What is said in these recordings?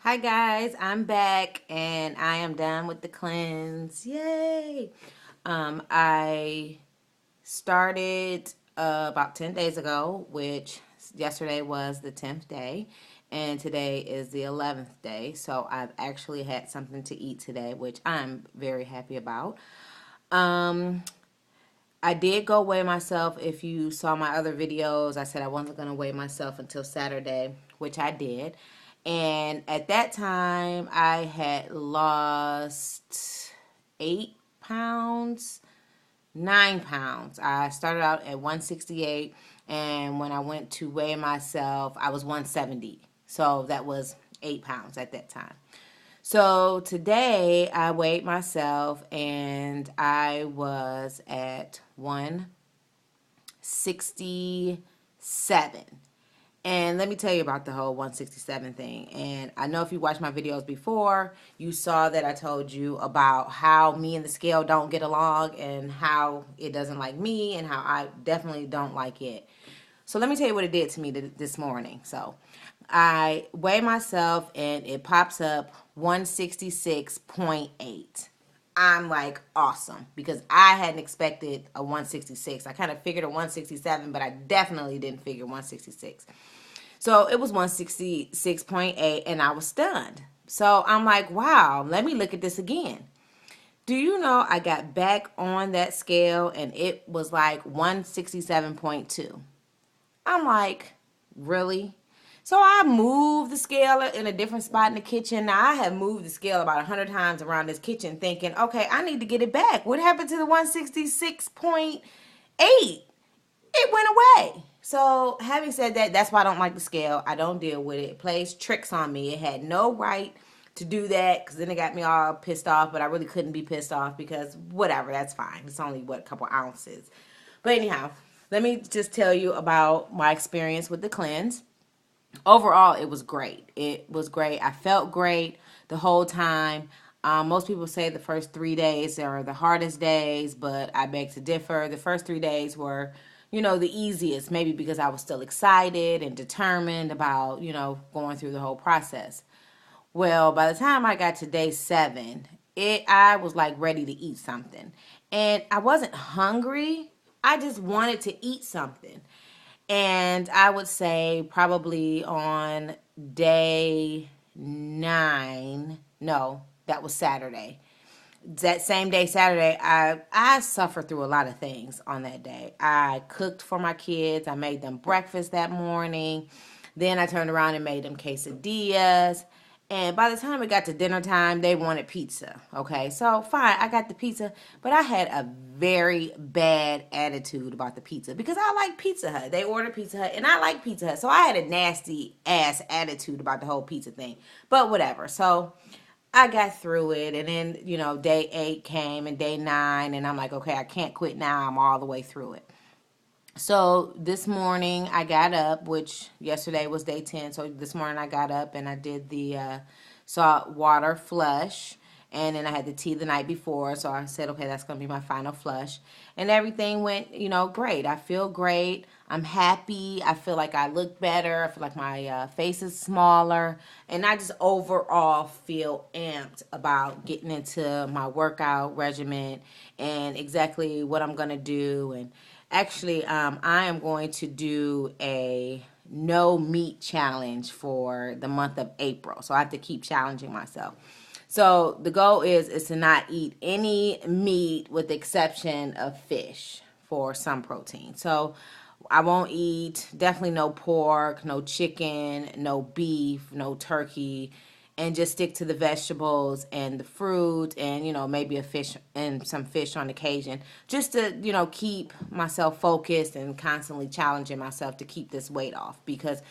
Hi guys, I'm back and I am done with the cleanse. Yay! I started about 10 days ago, which yesterday was the 10th day, and today is the 11th day. So I've actually had something to eat today, which I'm very happy about. Um, I did go weigh myself. If you saw my other videos, I said I wasn't going to weigh myself until Saturday, which I did. And at that time, I had lost 8 pounds, 9 pounds. I started out at 168, and when I went to weigh myself, I was 170. So that was 8 pounds at that time. So today I weighed myself and I was at 167. And let me tell you about the whole 167 thing. And I know if you watched my videos before, you saw that I told you about how me and the scale don't get along and how it doesn't like me and how I definitely don't like it. So let me tell you what it did to me this morning. So I weigh myself and it pops up 166.8. I'm like awesome because I hadn't expected a 166. I kind of figured a 167, but I definitely didn't figure 166. So it was 166.8 and I was stunned. So I'm like, wow, let me look at this again. Do you know I got back on that scale and it was like 167.2. I'm like, really? So I moved the scale in a different spot in the kitchen. Now I have moved the scale about 100 times around this kitchen thinking, okay, I need to get it back. What happened to the 166.8? It went away. So having said that, that's why I don't like the scale. I don't deal with it. It plays tricks on me. It had no right to do that because then it got me all pissed off, but I really couldn't be pissed off because whatever, that's fine. It's only, what, a couple ounces. But anyhow, let me just tell you about my experience with the cleanse. Overall, it was great. It was great. I felt great the whole time. Most people say the first 3 days are the hardest days, but I beg to differ. The first 3 days were, the easiest, maybe because I was still excited and determined about, going through the whole process. Well, by the time I got to day 7, I was like ready to eat something. And I wasn't hungry. I just wanted to eat something. And I would say probably on day 9, no, that was Saturday. That same day, Saturday, I suffered through a lot of things on that day. I cooked for my kids. I made them breakfast that morning. Then I turned around and made them quesadillas. And by the time it got to dinner time, they wanted pizza. Okay, so fine, I got the pizza, but I had a very bad attitude about the pizza because I like Pizza Hut. They ordered Pizza Hut, and I like Pizza Hut, so I had a nasty ass attitude about the whole pizza thing. But whatever. So I got through it, and then day 8 came and day 9, and I'm like, okay, I can't quit now. I'm all the way through it. So this morning I got up, which yesterday was day 10. So this morning I got up and I did the salt water flush. And then I had the tea the night before. So I said, okay, that's going to be my final flush. And everything went, great. I feel great. I'm happy. I feel like I look better. I feel like my face is smaller. And I just overall feel amped about getting into my workout regimen and exactly what I'm going to do. And actually, I am going to do a no meat challenge for the month of April. So I have to keep challenging myself. So the goal is to not eat any meat with the exception of fish for some protein. So I won't eat definitely no pork, no chicken, no beef, no turkey, and just stick to the vegetables and the fruit and maybe a fish and some fish on occasion just to keep myself focused and constantly challenging myself to keep this weight off because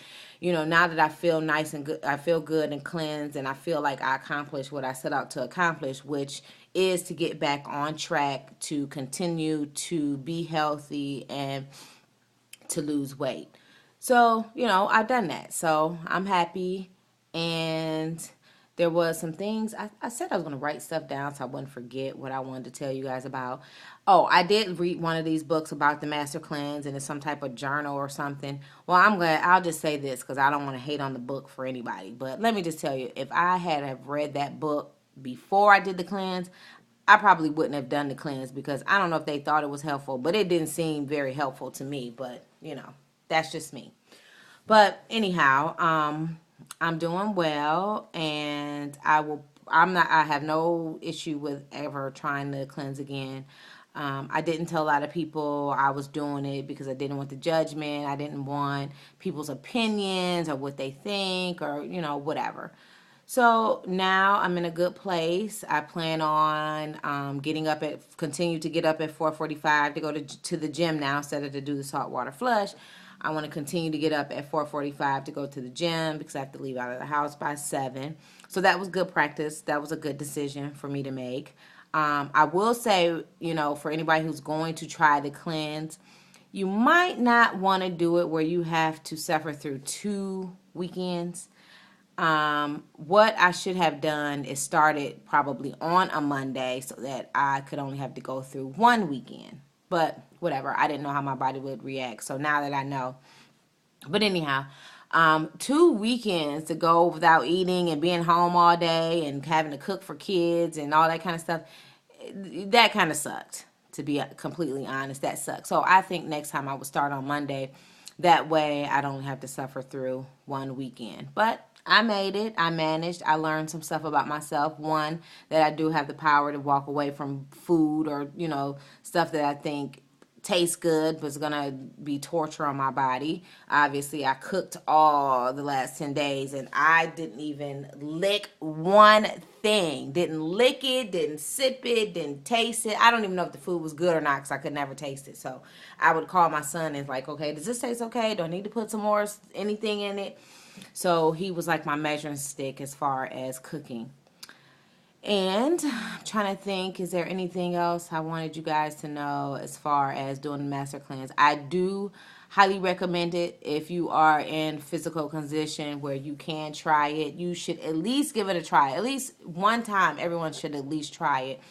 now that I feel nice and good, I feel good and cleansed, and I feel like I accomplished what I set out to accomplish, which is to get back on track to continue to be healthy and to lose weight. So, I've done that. So I'm happy. And there was some things I said I was going to write stuff down so I wouldn't forget what I wanted to tell you guys about. Oh, I did read one of these books about the master cleanse, and it's some type of journal or something. Well, I'm glad. I'll just say this because I don't want to hate on the book for anybody. But let me just tell you, if I had have read that book before I did the cleanse, I probably wouldn't have done the cleanse because I don't know if they thought it was helpful, but it didn't seem very helpful to me. But that's just me. But anyhow, I'm doing well, and I will. I'm not. I have no issue with ever trying to cleanse again. I didn't tell a lot of people I was doing it because I didn't want the judgment. I didn't want people's opinions or what they think or whatever. So now I'm in a good place. I plan on continue to get up at 4:45 to go to the gym now instead of to do the saltwater flush. I want to continue to get up at 4:45 to go to the gym because I have to leave out of the house by 7. So that was good practice. That was a good decision for me to make. I will say, for anybody who's going to try the cleanse, you might not want to do it where you have to suffer through 2 weekends. What I should have done is started probably on a Monday so that I could only have to go through 1 weekend. But whatever, I didn't know how my body would react. So now that I know. But anyhow, 2 weekends to go without eating and being home all day and having to cook for kids and all that kind of stuff, that kind of sucked. To be completely honest, that sucked. So I think next time I would start on Monday. That way I don't have to suffer through 1 weekend. But I made it. I managed. I learned some stuff about myself. One, that I do have the power to walk away from food or, stuff that I think tastes good but it's going to be torture on my body. Obviously, I cooked all the last 10 days and I didn't even lick one thing. Didn't lick it, didn't sip it, didn't taste it. I don't even know if the food was good or not because I could never taste it. So I would call my son and like, okay, does this taste okay? Do I need to put some more anything in it? So he was like my measuring stick as far as cooking. And I'm trying to think, is there anything else I wanted you guys to know as far as doing the master cleanse? I do highly recommend it if you are in physical condition where you can try it. You should at least give it a try. At least one time, everyone should at least try it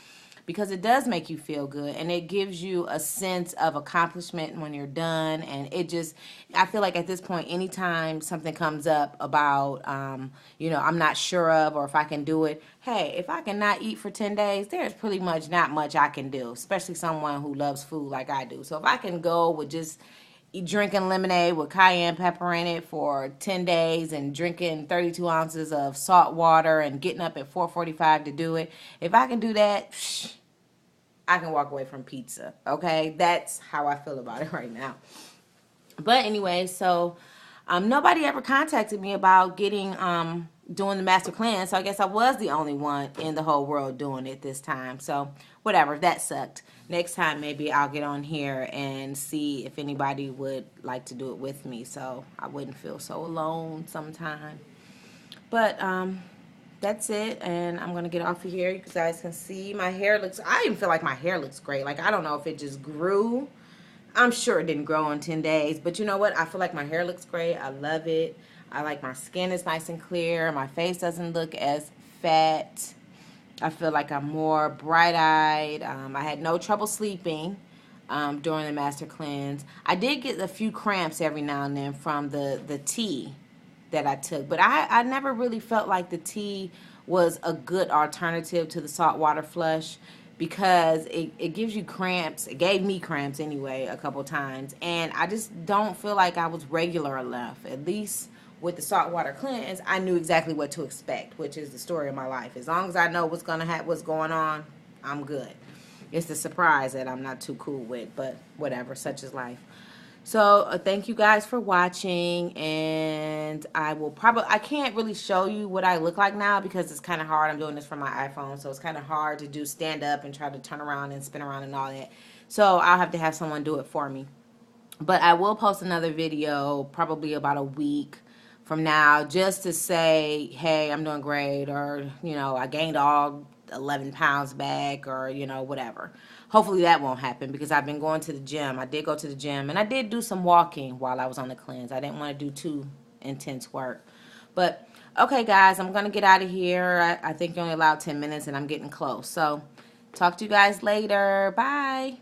because it does make you feel good and it gives you a sense of accomplishment when you're done. And I feel like at this point, anytime something comes up about, I'm not sure of or if I can do it, hey, if I cannot eat for 10 days, there's pretty much not much I can do, especially someone who loves food like I do. So if I can go with just drinking lemonade with cayenne pepper in it for 10 days and drinking 32 ounces of salt water and getting up at 4:45 to do it, if I can do that, I can walk away from pizza. Okay, that's how I feel about it right now. But anyway, so nobody ever contacted me about doing the master cleanse, so I guess I was the only one in the whole world doing it this time. So whatever, that sucked. Next time maybe I'll get on here and see if anybody would like to do it with me so I wouldn't feel so alone sometime. But that's it, and I'm gonna get off of here. You guys can see my hair I even feel like my hair looks great. Like I don't know if it just grew. I'm sure it didn't grow in 10 days, but you know what? I feel like my hair looks great. I love it. I like my skin is nice and clear. My face doesn't look as fat. I feel like I'm more bright-eyed. I had no trouble sleeping during the master cleanse. I did get a few cramps every now and then from the tea that I took, but I never really felt like the tea was a good alternative to the saltwater flush because it gives you cramps. It gave me cramps anyway a couple times, and I just don't feel like I was regular enough. At least with the saltwater cleanse, I knew exactly what to expect, which is the story of my life. As long as I know what's going on, I'm good. It's the surprise that I'm not too cool with, but whatever, such is life. So thank you guys for watching, and I can't really show you what I look like now because it's kind of hard. I'm doing this from my iPhone, so it's kind of hard to do stand up and try to turn around and spin around and all that. So I'll have to have someone do it for me. But I will post another video probably about a week from now just to say, hey, I'm doing great, or, I gained all 11 pounds back, or, whatever. Hopefully that won't happen because I've been going to the gym. I did go to the gym, and I did do some walking while I was on the cleanse. I didn't want to do too intense work. But Okay, guys, I'm going to get out of here. I think you're only allowed 10 minutes and I'm getting close. So, talk to you guys later. Bye.